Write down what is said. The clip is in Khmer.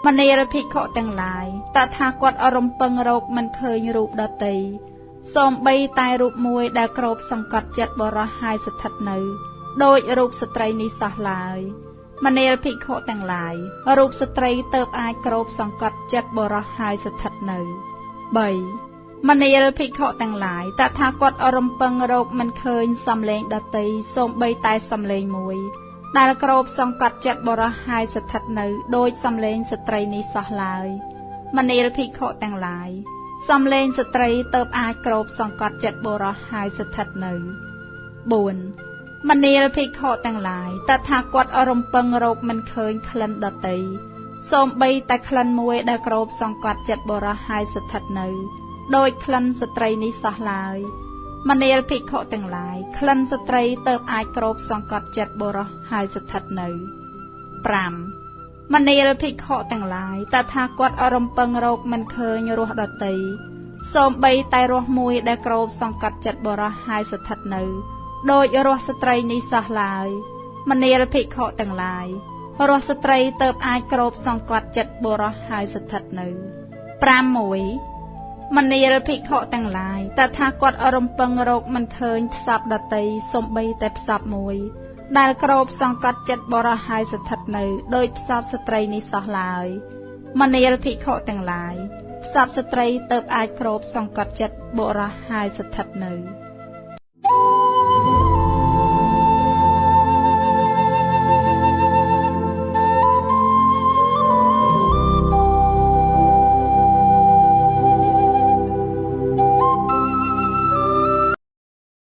មនាលភិក្ខុទាំងឡាយតថាគតអរំពឹងរកមិនឃើញរូបដតីសូម្បីតែរូបមួយដែលគ្របសង្កត់ចិត្តបរោះហើយស្ថិតនៅដោយរូបស្ត្រីនេះសោះឡើយមនាលភិក្ខុទាំងឡាយរូបស្ត្រីទៅអាចគ្របសង្កត់ចិត្តបរោះហើយស្ថិតនៅ3មនាលភិក្ខុទាំងឡាយតថាគតអរំពឹងរកមិនឃើញសំឡេងដតីសូម្បីតែសំឡេងមួយដែលគ្របសង្កត់ចិត្តបរោះហើយស្ថិតនៅដោយសំឡេងស្ត្រីនេះសោះឡើយមនាលភិក្ខុទាំងឡាយសំឡេងស្ត្រីទៅអាចគ្របសង្កត់ចិត្តបរោះហើយស្ថិតនៅ4មនាលភិក្ខុទាំងឡាយតថាគតអរំពឹងរកមិនឃើញក្លិនដតីសូម្បីតែក្លិនមួយដែលគ្របសង្កត់ចិត្តបរោះហើយស្ថិតនៅដោយក្លិនស្ត្រីនេះសោះឡើយមនាលភិក្ខុទាំងឡាយក្លិនស្ត្រីទៅអាចគ្របសង្កត់ចិត្តបរោះហើយស្ថិតនៅ5មនាលភិក្ខុទាំងឡាយតថាគតអរំពឹងរកមិនឃើញរសដតីសូម្បីតែរសមួយដែលគ្របសង្កត់ចិត្តបរោះហើយស្ថិតនៅដោយរសស្ត្រីនេះសោះឡើយមនាលភិក្ខុទាំងឡាយរសស្ត្រីទៅអាចគ្របសង្កត់ចិត្តបរោះហើយស្ថិតនៅ6មនាលភិក្ខុទាំងឡាយតថាគតអរំពឹងរកមិនឃើញផ្សព្វដតីសូម្បីតែផ្សព្វមួយដែលគ្របសង្កត់ចិត្តបរោះហើយស្ថិតនៅដោយផ្សព្វស្ត្រីនេះសោះឡើយមនាលភិក្ខុទាំងឡាយផ្សព្វស្ត្រីទៅអាចគ្របសង្កត់ចិត្តបរោះហើយស្ថិតនៅ